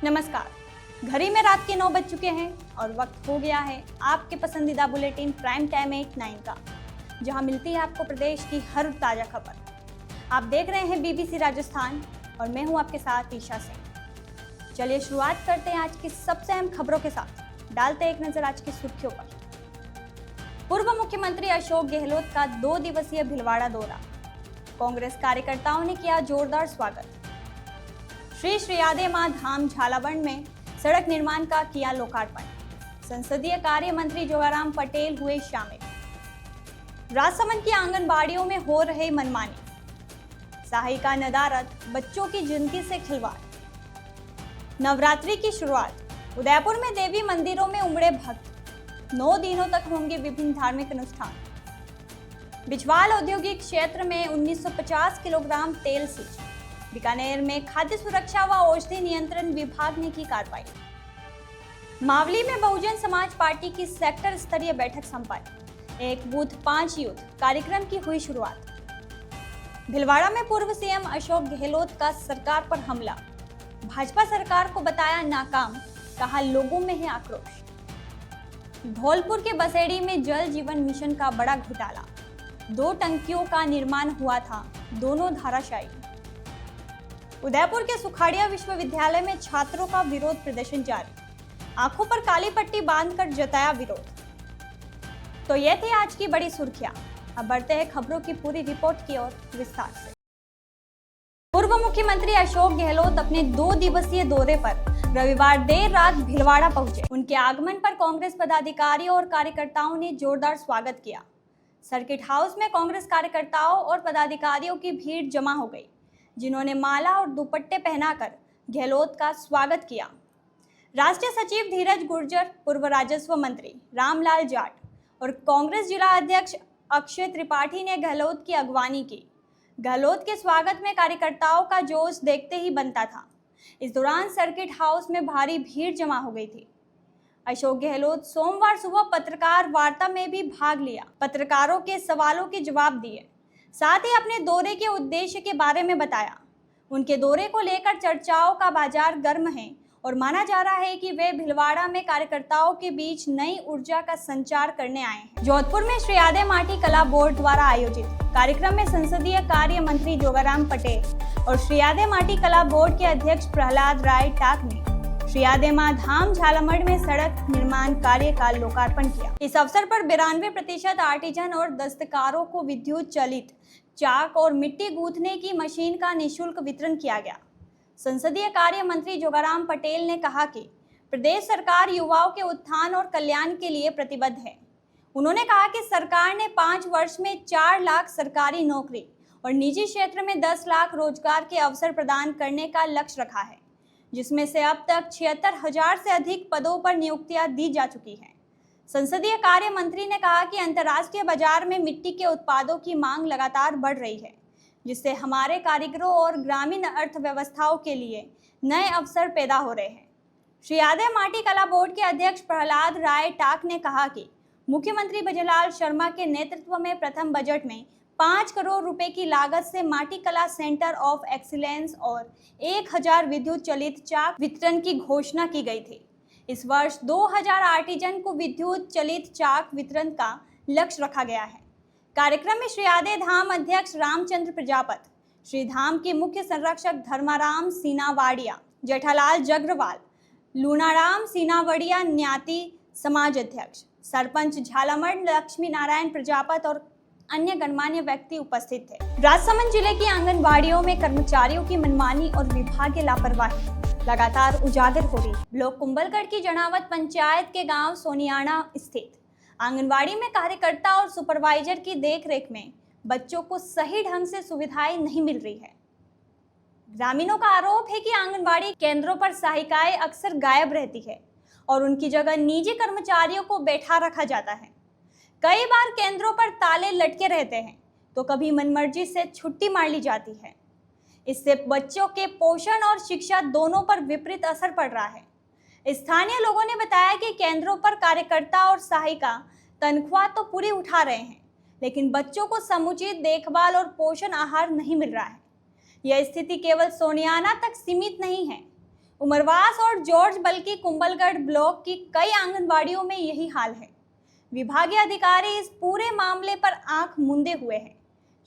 नमस्कार। घड़ी में रात के 9 बज चुके हैं और वक्त हो गया है आपके पसंदीदा बुलेटिन प्राइम टाइम 8-9 का, जहां मिलती है आपको प्रदेश की हर ताजा खबर। आप देख रहे हैं बीबीसी राजस्थान और मैं हूं आपके साथ ईशा सिंह। चलिए शुरुआत करते हैं आज की सबसे अहम खबरों के साथ। डालते हैं एक नजर आज की सुर्खियों पर। पूर्व मुख्यमंत्री अशोक गहलोत का 2 दिवसीय भीलवाड़ा दौरा, कांग्रेस कार्यकर्ताओं ने किया जोरदार स्वागत। श्री श्रीयादे मां धाम झालावाड़ में सड़क निर्माण का किया लोकार्पण, संसदीय कार्य मंत्री जोगाराम पटेल हुए शामिल। राजसमंद की आंगनबाड़ियों में हो रहे मनमानी, सहायिका नदारत, बच्चों की जिंदगी से खिलवाड़। नवरात्रि की शुरुआत, उदयपुर में देवी मंदिरों में उमड़े भक्त, 9 दिनों तक होंगे विभिन्न धार्मिक अनुष्ठान। बिजवाल औद्योगिक क्षेत्र में 1950 किलोग्राम तेल सीज। बीकानेर में खाद्य सुरक्षा व औषधि नियंत्रण विभाग ने की कार्रवाई। मावली में बहुजन समाज पार्टी की सेक्टर स्तरीय बैठक संपन्न, एक बूथ 5 यूथ कार्यक्रम की हुई शुरुआत। भीलवाड़ा में पूर्व सीएम अशोक गहलोत का सरकार पर हमला, भाजपा सरकार को बताया नाकाम, कहा लोगों में है आक्रोश। धौलपुर के बसेड़ी में जल जीवन मिशन का बड़ा घोटाला, 2 टंकियों का निर्माण हुआ था, दोनों धराशायी। उदयपुर के सुखाड़िया विश्वविद्यालय में छात्रों का विरोध प्रदर्शन जारी, आंखों पर काली पट्टी बांधकर जताया विरोध। तो ये थी आज की बड़ी सुर्खियां। अब बढ़ते हैं खबरों की पूरी रिपोर्ट की ओर विस्तार से। पूर्व मुख्यमंत्री अशोक गहलोत अपने 2 दिवसीय दौरे पर रविवार देर रात भीलवाड़ा पहुंचे। उनके आगमन पर कांग्रेस पदाधिकारियों और कार्यकर्ताओं ने जोरदार स्वागत किया। सर्किट हाउस में कांग्रेस कार्यकर्ताओं और पदाधिकारियों की भीड़ जमा हो गई, जिन्होंने माला और दुपट्टे पहनाकर गहलोत का स्वागत किया। राष्ट्रीय सचिव धीरज गुर्जर, पूर्व राजस्व मंत्री रामलाल जाट और कांग्रेस जिला अध्यक्ष अक्षय त्रिपाठी ने गहलोत की अगवानी की। गहलोत के स्वागत में कार्यकर्ताओं का जोश देखते ही बनता था। इस दौरान सर्किट हाउस में भारी भीड़ जमा हो गई थी। अशोक गहलोत सोमवार सुबह पत्रकार वार्ता में भी भाग लिया, पत्रकारों के सवालों के जवाब दिए, साथ ही अपने दौरे के उद्देश्य के बारे में बताया। उनके दौरे को लेकर चर्चाओं का बाजार गर्म है और माना जा रहा है कि वे भीलवाड़ा में कार्यकर्ताओं के बीच नई ऊर्जा का संचार करने आए हैं। जोधपुर में श्रीयादे माटी कला बोर्ड द्वारा आयोजित कार्यक्रम में संसदीय कार्य मंत्री जोगाराम पटेल और श्रीयादे माटी कला बोर्ड के अध्यक्ष प्रहलाद राय टाक ने श्रीयादे मां धाम झालावाड़ में सड़क निर्माण कार्य का लोकार्पण किया। इस अवसर पर 92% आर्टिजन और दस्तकारों को विद्युत चलित चाक और मिट्टी गूंथने की मशीन का निःशुल्क वितरण किया गया। संसदीय कार्य मंत्री जोगाराम पटेल ने कहा कि प्रदेश सरकार युवाओं के उत्थान और कल्याण के लिए प्रतिबद्ध है। उन्होंने कहा कि सरकार ने 5 वर्ष में 4 लाख सरकारी नौकरी और निजी क्षेत्र में 10 लाख रोजगार के अवसर प्रदान करने का लक्ष्य रखा है, जिसमें से अब तक 76,000 से अधिक पदों पर नियुक्तियां दी जा चुकी हैं। संसदीय कार्य मंत्री ने कहा कि अंतर्राष्ट्रीय बाजार में मिट्टी के उत्पादों की मांग लगातार बढ़ रही है, जिससे हमारे कारीगरों और ग्रामीण अर्थव्यवस्थाओं के लिए नए अवसर पैदा हो रहे हैं। श्रीयादे माटी कला बोर्ड के अध्यक्ष प्रहलाद राय टाक ने कहा कि मुख्यमंत्री बजरलाल शर्मा के नेतृत्व में प्रथम बजट में 5 करोड़ रुपए की लागत से माटी कला सेंटर ऑफ एक्सीलेंस और 1000 विद्युत चलित चाक वितरण की घोषणा की गई थी। इस वर्ष 2000 आर्टिजन को विद्युत चलित चाक वितरण का लक्ष्य रखा गया है। कार्यक्रम में श्रीयादे धाम अध्यक्ष रामचंद्र प्रजापत, श्री धाम के मुख्य संरक्षक धर्माराम सीनावाड़िया, जेठालाल जग्रवाल, लूनाराम सीनावड़िया न्याती समाज अध्यक्ष, सरपंच झालावाड़ लक्ष्मी नारायण प्रजापत और अन्य गणमान्य व्यक्ति उपस्थित थे। राजसमंद जिले की आंगनबाड़ियों में कर्मचारियों की मनमानी और विभागीय लापरवाही लगातार उजागर हो रही। ब्लॉक कुंभलगढ़ की जनावत पंचायत के गांव सोनियाना स्थित आंगनबाड़ी में कार्यकर्ता और सुपरवाइजर की देखरेख में बच्चों को सही ढंग से सुविधाएं नहीं मिल रही है। ग्रामीणों का आरोप है कि आंगनबाड़ी केंद्रों पर सहायिकाएं अक्सर गायब रहती है और उनकी जगह निजी कर्मचारियों को बैठा रखा जाता है। कई बार केंद्रों पर ताले लटके रहते हैं तो कभी मनमर्जी से छुट्टी मार ली जाती है। इससे बच्चों के पोषण और शिक्षा दोनों पर विपरीत असर पड़ रहा है। स्थानीय लोगों ने बताया कि केंद्रों पर कार्यकर्ता और सहायिका तनख्वाह तो पूरी उठा रहे हैं, लेकिन बच्चों को समुचित देखभाल और पोषण आहार नहीं मिल रहा है। यह स्थिति केवल सोनियाना तक सीमित नहीं है। उमरवास और जॉर्ज बल्कि कुंभलगढ़ ब्लॉक की कई आंगनबाड़ियों में यही हाल है। विभागीय अधिकारी इस पूरे मामले पर आंख मूंदे हुए हैं।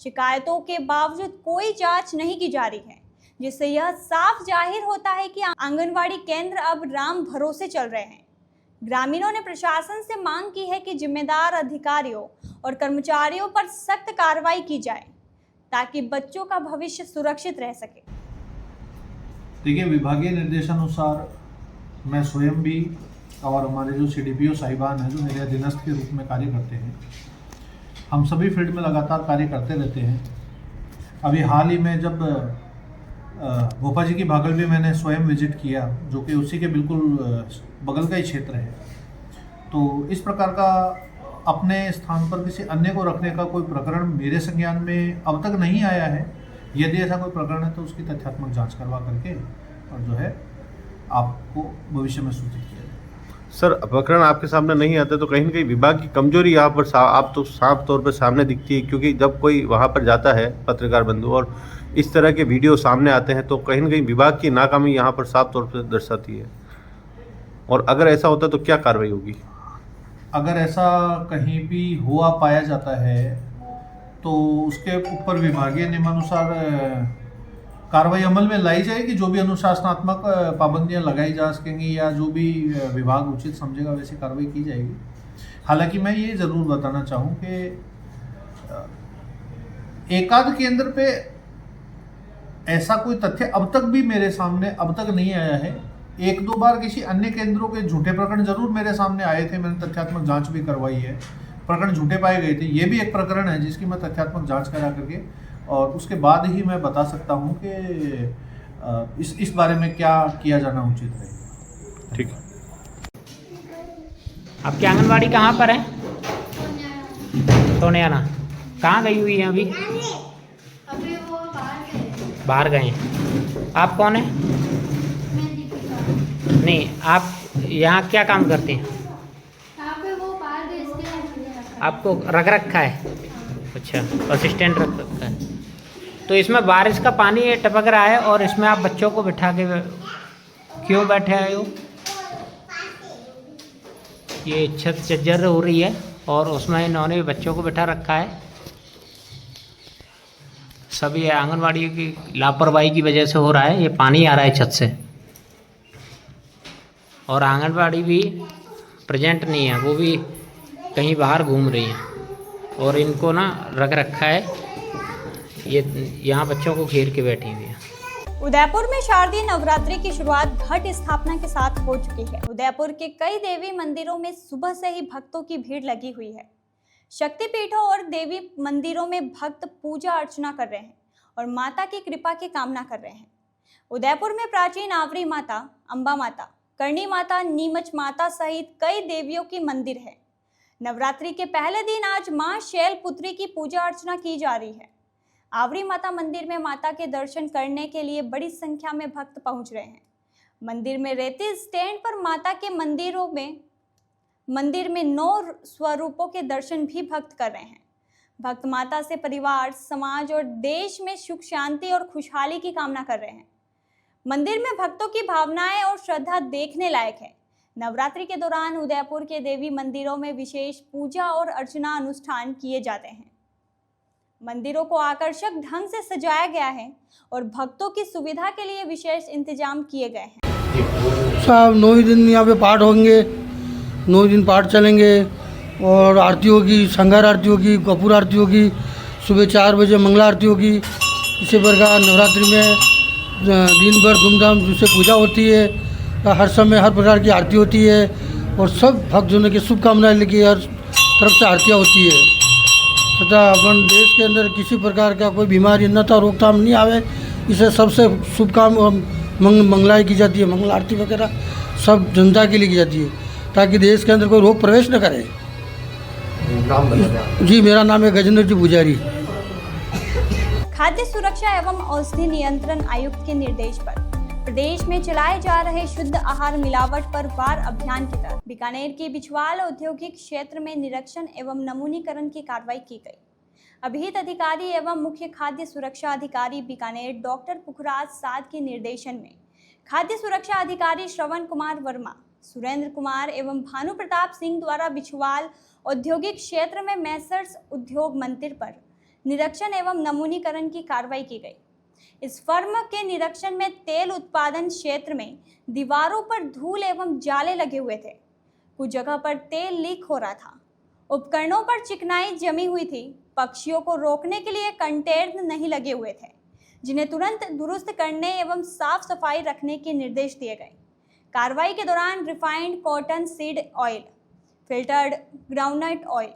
शिकायतों के बावजूद कोई जांच नहीं की जा रही है, जिससे यह साफ जाहिर होता है कि आंगनबाड़ी केंद्र अब राम भरोसे चल रहे हैं। ग्रामीणों ने प्रशासन से मांग की है कि जिम्मेदार अधिकारियों और कर्मचारियों पर सख्त कार्रवाई की जाए ताकि बच्चों का भविष्य सुरक्षित रह सके। देखिए, विभागीय निर्देशानुसार मैं स्वयं भी और हमारे जो CDPO साहिबान हैं जो मेरे अधीनस्थ के रूप में कार्य करते हैं, हम सभी फील्ड में लगातार कार्य करते रहते हैं। अभी हाल ही में जब भोपा जी की भागल भी मैंने स्वयं विजिट किया, जो कि उसी के बिल्कुल बगल का ही क्षेत्र है, तो इस प्रकार का अपने स्थान पर किसी अन्य को रखने का कोई प्रकरण मेरे संज्ञान में अब तक नहीं आया है। यदि ऐसा कोई प्रकरण है तो उसकी तथ्यात्मक जांच करवा करके और जो है आपको भविष्य में सूचित किया जाए। सर, प्रकरण आपके सामने नहीं आते तो कहीं ना कहीं विभाग की कमजोरी यहाँ पर आप तो साफ तौर पर सामने दिखती है, क्योंकि जब कोई वहाँ पर जाता है पत्रकार बंधु और इस तरह के वीडियो सामने आते हैं तो कहीं ना कहीं विभाग की नाकामी यहाँ पर साफ तौर पर दर्शाती है। और अगर ऐसा होता तो क्या कार्रवाई होगी? अगर ऐसा कहीं भी हुआ पाया जाता है तो उसके ऊपर विभागीय नियमानुसार कार्रवाई अमल में लाई जाएगी। जो भी अनुशासनात्मक पाबंदियां लगाई जा सकेंगी या जो भी विभाग उचित समझेगा वैसी कार्रवाई की जाएगी। हालांकि मैं ये ज़रूर बताना चाहूँ कि एकाध केंद्र पे ऐसा कोई तथ्य अब तक भी मेरे सामने अब तक नहीं आया है। एक दो बार किसी अन्य केंद्रों के झूठे प्रकरण जरूर मेरे सामने आए थे, मैंने तथ्यात्मक जांच भी करवाई है, प्रकरण झूठे पाए गए थे। ये भी एक प्रकरण है जिसकी मैं तथ्यात्मक जांच करा करके और उसके बाद ही मैं बता सकता हूँ कि इस बारे में क्या किया जाना उचित है। ठीक है। आपकी आंगनबाड़ी कहाँ पर है? टोनियाना। कहाँ गई हुई है अभी? अभी वो बाहर गए हैं। आप कौन है? नहीं, आप यहाँ क्या काम करते हैं? यहाँ पे वो बाहर भेजते हैं। आपको रख रखा है? अच्छा, असिस्टेंट रख रखा है। तो इसमें बारिश का पानी ये टपक रहा है और इसमें आप बच्चों को बिठा के क्यों बैठे आए हो? ये छत जर्जर हो रही है और उसमें इन्होंने बच्चों को बिठा रखा है। सब ये आंगनबाड़ी की लापरवाही की वजह से हो रहा है। ये पानी आ रहा है छत से और आंगनबाड़ी भी प्रेजेंट नहीं है, वो भी कहीं बाहर घूम रही हैं और इनको ना रख रखा है। ये यहाँ बच्चों को घेर के बैठी हुई है। उदयपुर में शारदीय नवरात्रि की शुरुआत घट स्थापना के साथ हो चुकी है। उदयपुर के कई देवी मंदिरों में सुबह से ही भक्तों की भीड़ लगी हुई है। शक्तिपीठों और देवी मंदिरों में भक्त पूजा अर्चना कर रहे हैं और माता की कृपा की कामना कर रहे हैं। उदयपुर में प्राचीन आवरी माता, अंबा माता, करणी माता, नीमच माता सहित कई देवियों की मंदिर है। नवरात्रि के पहले दिन आज मां शैलपुत्री की पूजा अर्चना की जा रही है। आवरी माता मंदिर में माता के दर्शन करने के लिए बड़ी संख्या में भक्त पहुंच रहे हैं। मंदिर में रेती स्टैंड पर माता के मंदिर में 9 स्वरूपों के दर्शन भी भक्त कर रहे हैं। भक्त माता से परिवार, समाज और देश में सुख शांति और खुशहाली की कामना कर रहे हैं। मंदिर में भक्तों की भावनाएं और श्रद्धा देखने लायक है। नवरात्रि के दौरान उदयपुर के देवी मंदिरों में विशेष पूजा और अर्चना अनुष्ठान किए जाते हैं। मंदिरों को आकर्षक ढंग से सजाया गया है और भक्तों की सुविधा के लिए विशेष इंतजाम किए गए हैं। साहब 9 दिन यहाँ पे पाठ होंगे, 9 दिन पाठ चलेंगे और आरती होगी, संघार आरती होगी, कपूर आरती होगी, सुबह 4 बजे मंगला आरती होगी। इसी प्रकार नवरात्रि में दिन भर धूमधाम से पूजा होती है, हर समय हर प्रकार की आरती होती है और सब भक्तजनों की शुभकामनाएं लेके हर तरफ से आरतियाँ होती है तथा अपन देश के अंदर किसी प्रकार का कोई बीमारी न था, रोकथाम नहीं आवे, इसे सबसे शुभकाम मंगलाएँ की जाती है। मंगल आरती वगैरह सब जनता के लिए की जाती है ताकि देश के अंदर कोई रोग प्रवेश न करे। जी, मेरा नाम है गजेंद्र जी पुजारी। खाद्य सुरक्षा एवं औषधि नियंत्रण आयुक्त के निर्देश पर प्रदेश में चलाए जा रहे शुद्ध आहार मिलावट पर वार अभियान के तहत बीकानेर के बिछवाल औद्योगिक क्षेत्र में निरीक्षण एवं नमूनीकरण की कार्रवाई की गई। अभिहित अधिकारी एवं मुख्य खाद्य सुरक्षा अधिकारी बीकानेर डॉक्टर पुखराज साध के निर्देशन में खाद्य सुरक्षा अधिकारी श्रवण कुमार वर्मा, सुरेंद्र कुमार एवं भानु प्रताप सिंह द्वारा बिछवाल औद्योगिक क्षेत्र में मैसर्स उद्योग मंदिर पर निरीक्षण एवं नमूनीकरण की कार्रवाई की गई। इस फर्म के निरीक्षण में तेल उत्पादन क्षेत्र में दीवारों पर धूल एवं जाले लगे हुए थे। कुछ जगह पर तेल लीक हो रहा था। उपकरणों पर चिकनाई जमी हुई थी। पक्षियों को रोकने के लिए कंटेनर नहीं लगे हुए थे, जिन्हें तुरंत दुरुस्त करने एवं साफ सफाई रखने के निर्देश दिए गए। कार्रवाई के दौरान refined cotton seed oil, filtered groundnut oil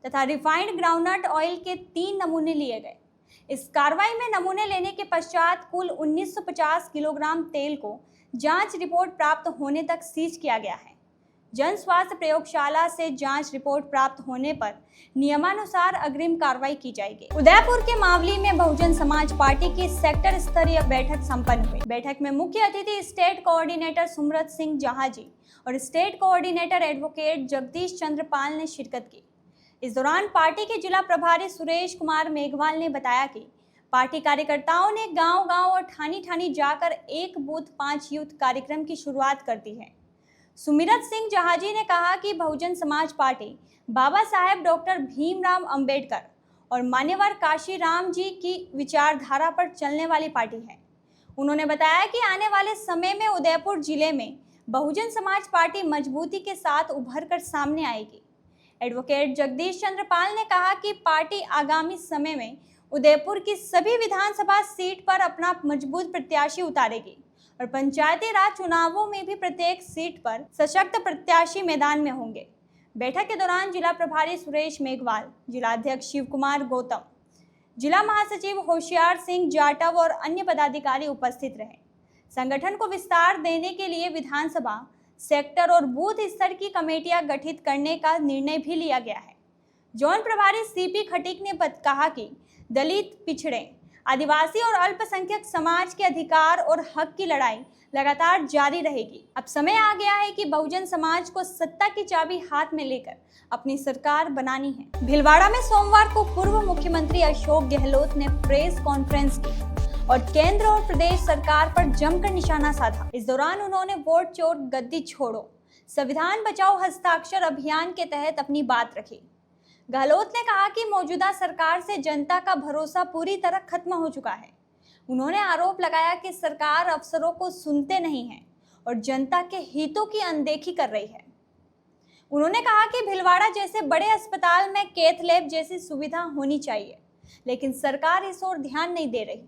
तथा रिफाइंड ग्राउंडनट ऑयल के 3 नमूने लिए गए। इस कार्रवाई में नमूने लेने के पश्चात कुल 1950 किलोग्राम तेल को जांच रिपोर्ट प्राप्त होने तक सीज किया गया है। जन स्वास्थ्य प्रयोगशाला से जांच रिपोर्ट प्राप्त होने पर नियमानुसार अग्रिम कार्रवाई की जाएगी। उदयपुर के मावली में बहुजन समाज पार्टी की सेक्टर स्तरीय बैठक संपन्न हुई। बैठक में मुख्य अतिथि स्टेट कोऑर्डिनेटर सुमरत सिंह जहाजी और state coordinator advocate Jagdish Chandra Pal ने शिरकत की। इस दौरान पार्टी के जिला प्रभारी सुरेश कुमार मेघवाल ने बताया कि पार्टी कार्यकर्ताओं ने गांव-गांव और ठानी-ठानी जाकर एक बूथ 5 यूथ कार्यक्रम की शुरुआत कर दी है। सुमिरत सिंह जहाजी ने कहा कि बहुजन समाज पार्टी बाबा साहेब डॉक्टर भीमराव अंबेडकर और मान्यवर काशी राम जी की विचारधारा पर चलने वाली पार्टी है। उन्होंने बताया कि आने वाले समय में उदयपुर जिले में बहुजन समाज पार्टी मजबूती के साथ उभर कर सामने आएगी। एडवोकेट जगदीश चंद्र पाल ने कहा कि पार्टी आगामी समय में उदयपुर की सभी विधानसभा सीट पर अपना मजबूत प्रत्याशी उतारेगी और पंचायती राज चुनावों में भी प्रत्येक सीट पर सशक्त प्रत्याशी मैदान में होंगे। बैठक के दौरान जिला प्रभारी सुरेश मेघवाल, जिला अध्यक्ष शिव कुमार गौतम, जिला महासचिव होशियार सिंह जाटव और अन्य पदाधिकारी उपस्थित रहे। संगठन को विस्तार देने के लिए विधानसभा, सेक्टर और बूथ स्तर की कमेटियां गठित करने का निर्णय भी लिया गया है। जोन प्रभारी सीपी खटीक ने कहा कि दलित, पिछड़े, आदिवासी और अल्पसंख्यक समाज के अधिकार और हक की लड़ाई लगातार जारी रहेगी। अब समय आ गया है कि बहुजन समाज को सत्ता की चाबी हाथ में लेकर अपनी सरकार बनानी है। भीलवाड़ा में सोमवार को पूर्व मुख्यमंत्री अशोक गहलोत ने प्रेस कॉन्फ्रेंस की और केंद्र और प्रदेश सरकार पर जमकर निशाना साधा। इस दौरान उन्होंने वोट चोर गद्दी छोड़ो, संविधान बचाओ हस्ताक्षर अभियान के तहत अपनी बात रखी। गहलोत ने कहा कि मौजूदा सरकार से जनता का भरोसा पूरी तरह खत्म हो चुका है। उन्होंने आरोप लगाया कि सरकार अफसरों को सुनते नहीं है और जनता के हितों की अनदेखी कर रही है। उन्होंने कहा कि भीलवाड़ा जैसे बड़े अस्पताल में कैथ लैब जैसी सुविधा होनी चाहिए, लेकिन सरकार इस ओर ध्यान नहीं दे रही।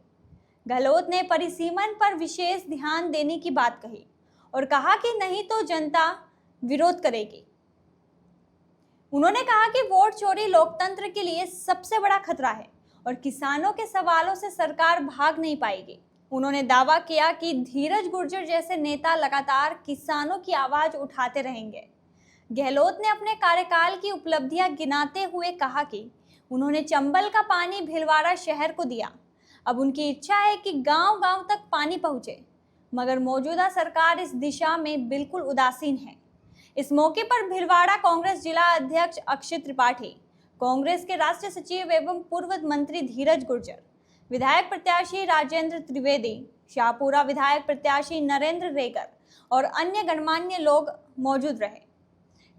गहलोत ने परिसीमन पर विशेष ध्यान देने की बात कही और कहा कि नहीं तो जनता विरोध करेगी। उन्होंने कहा कि वोट चोरी लोकतंत्र के लिए सबसे बड़ा खतरा है और किसानों के सवालों से सरकार भाग नहीं पाएगी। उन्होंने दावा किया कि धीरज गुर्जर जैसे नेता लगातार किसानों की आवाज उठाते रहेंगे। गहलोत ने अपने कार्यकाल की उपलब्धियां गिनाते हुए कहा कि उन्होंने चंबल का पानी भीलवाड़ा शहर को दिया। अब उनकी इच्छा है कि गांव-गांव तक पानी पहुंचे, मगर मौजूदा सरकार इस दिशा में बिल्कुल उदासीन है। इस मौके पर भीलवाड़ा कांग्रेस जिला अध्यक्ष अक्षय त्रिपाठी, कांग्रेस के राष्ट्रीय सचिव एवं पूर्व मंत्री धीरज गुर्जर, विधायक प्रत्याशी राजेंद्र त्रिवेदी, शाहपुरा विधायक प्रत्याशी नरेंद्र रेगर और अन्य गणमान्य लोग मौजूद रहे।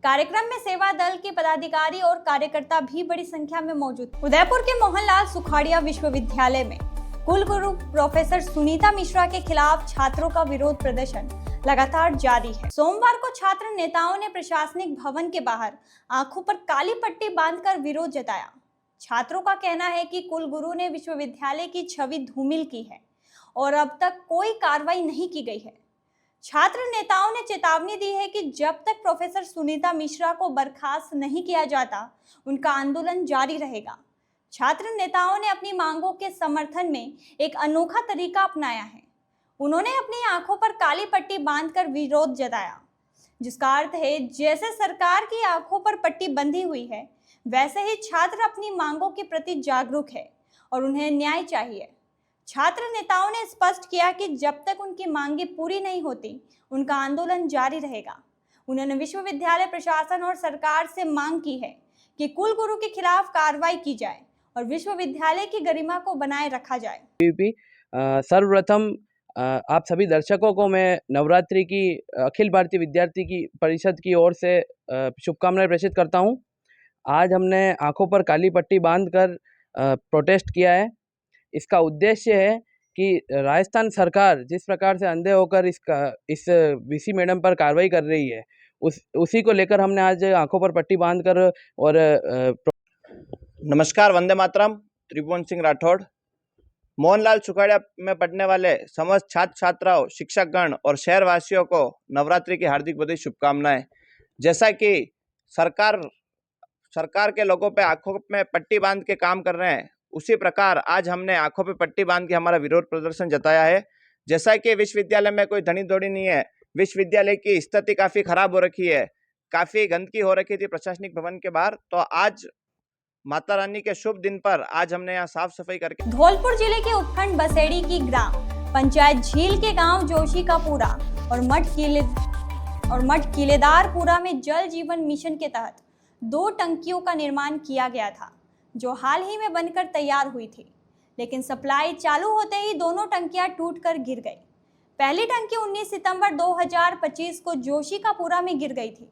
कार्यक्रम में सेवा दल के पदाधिकारी और कार्यकर्ता भी बड़ी संख्या में मौजूद। उदयपुर के मोहनलाल सुखाड़िया विश्वविद्यालय में कुलगुरु प्रोफेसर सुनीता मिश्रा के खिलाफ छात्रों का विरोध प्रदर्शन लगातार जारी है। सोमवार को छात्र नेताओं ने प्रशासनिक भवन के बाहर आंखों पर काली पट्टी बांधकर विरोध जताया। छात्रों का कहना है कि कुलगुरु ने विश्वविद्यालय की छवि धूमिल की है और अब तक कोई कार्रवाई नहीं की गई है। छात्र नेताओं ने चेतावनी दी है कि जब तक प्रोफेसर सुनीता मिश्रा को बर्खास्त नहीं किया जाता, उनका आंदोलन जारी रहेगा। छात्र नेताओं ने अपनी मांगों के समर्थन में एक अनोखा तरीका अपनाया है। उन्होंने अपनी आंखों पर काली पट्टी बांधकर विरोध जताया, जिसका अर्थ है जैसे सरकार की आंखों पर पट्टी बंधी हुई है, वैसे ही छात्र अपनी मांगों के प्रति जागरूक है और उन्हें न्याय चाहिए। छात्र नेताओं ने स्पष्ट किया कि जब तक उनकी मांगें पूरी नहीं होती, उनका आंदोलन जारी रहेगा। उन्होंने विश्वविद्यालय प्रशासन और सरकार से मांग की है कि कुलगुरु के खिलाफ कार्रवाई की जाए और विश्वविद्यालय की गरिमा को बनाए रखा जाए। सर्वप्रथम आप सभी दर्शकों को मैं नवरात्रि की अखिल भारतीय विद्यार्थी की परिषद की ओर से शुभकामनाएं प्रेषित करता हूं। आज हमने आंखों पर काली पट्टी बांधकर प्रोटेस्ट किया है। इसका उद्देश्य है कि राजस्थान सरकार जिस प्रकार से अंधे होकर इस वीसी मैडम पर कार्रवाई कर रही है, उसी को लेकर हमने आज आंखों पर पट्टी बांधकर और नमस्कार, वंदे मातरम। त्रिभुवन सिंह राठौड़। मोहनलाल सुखाड़िया में पढ़ने वाले समस्त छात्र छात्राओं, शिक्षकगण और शहरवासियों को नवरात्रि की हार्दिक बधाई, शुभकामनाएं। जैसा कि सरकार के लोगों पे आंखों में पट्टी बांध के काम कर रहे हैं, उसी प्रकार आज हमने आंखों पे पट्टी बांध के हमारा विरोध प्रदर्शन जताया है। जैसा कि विश्वविद्यालय में कोई धनी दौड़ी नहीं है, विश्वविद्यालय की स्थिति काफ़ी खराब हो रखी है, काफ़ी गंदगी हो रखी थी प्रशासनिक भवन के बाहर। तो आज माता रानी के शुभ दिन पर आज हमने यहाँ साफ सफाई करके धौलपुर जिले के उपखंड बसेड़ी की ग्राम पंचायत झील के गांव जोशी का पूरा और मठ किलेदारपुरा में जल जीवन मिशन के तहत 2 टंकियों का निर्माण किया गया था, जो हाल ही में बनकर तैयार हुई थी। लेकिन सप्लाई चालू होते ही दोनों टंकियां टूटकर गिर गई। पहली टंकी 19 सितंबर 2025 को जोशी का पूरा में गिर गई थी,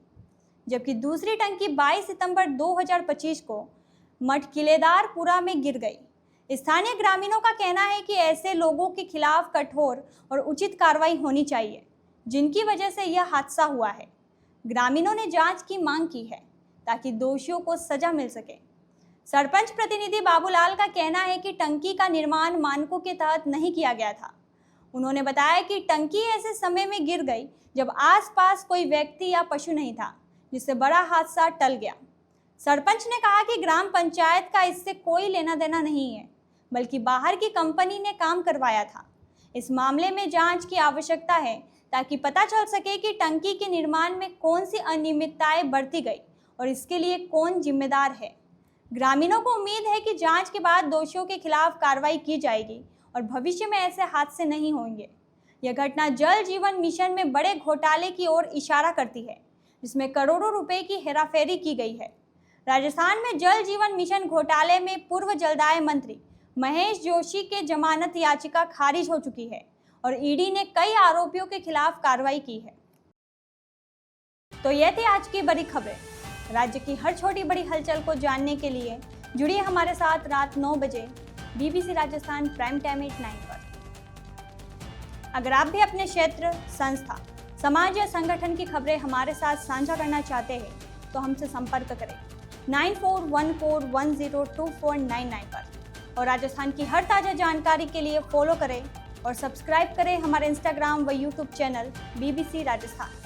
जबकि दूसरी टंकी 22 सितंबर 2025 को मठ किलेदारपुरा में गिर गई। स्थानीय ग्रामीणों का कहना है कि ऐसे लोगों के खिलाफ कठोर और उचित कार्रवाई होनी चाहिए, जिनकी वजह से यह हादसा हुआ है। ग्रामीणों ने जांच की मांग की है ताकि दोषियों को सजा मिल सके। सरपंच प्रतिनिधि बाबूलाल का कहना है कि टंकी का निर्माण मानकों के तहत नहीं किया गया था। उन्होंने बताया कि टंकी ऐसे समय में गिर गई जब आसपास कोई व्यक्ति या पशु नहीं था, जिससे बड़ा हादसा टल गया। सरपंच ने कहा कि ग्राम पंचायत का इससे कोई लेना देना नहीं है, बल्कि बाहर की कंपनी ने काम करवाया था। इस मामले में जांच की आवश्यकता है ताकि पता चल सके कि टंकी के निर्माण में कौन सी अनियमितताएं बरती गई और इसके लिए कौन जिम्मेदार है। ग्रामीणों को उम्मीद है कि जांच के बाद दोषियों के खिलाफ कार्रवाई की जाएगी और भविष्य में ऐसे हादसे नहीं होंगे। यह घटना जल जीवन मिशन में बड़े घोटाले की ओर इशारा करती है, जिसमें करोड़ों रुपए की हेराफेरी की गई है। राजस्थान में जल जीवन मिशन घोटाले में पूर्व जलदाय मंत्री महेश जोशी के जमानत याचिका खारिज हो चुकी है और ईडी ने कई आरोपियों के खिलाफ कार्रवाई की है। तो ये थी आज की बड़ी खबरें। राज्य की हर छोटी बड़ी हलचल को जानने के लिए जुड़िए हमारे साथ रात 9 बजे बीबीसी राजस्थान प्राइम टाइम 8-9 पर। अगर आप भी अपने क्षेत्र, संस्था, समाज या संगठन की खबरें हमारे साथ साझा करना चाहते हैं तो हमसे संपर्क करें 9414102499 पर। और राजस्थान की हर ताज़ा जानकारी के लिए फॉलो करें और सब्सक्राइब करें हमारे इंस्टाग्राम व यूट्यूब चैनल बीबीसी राजस्थान।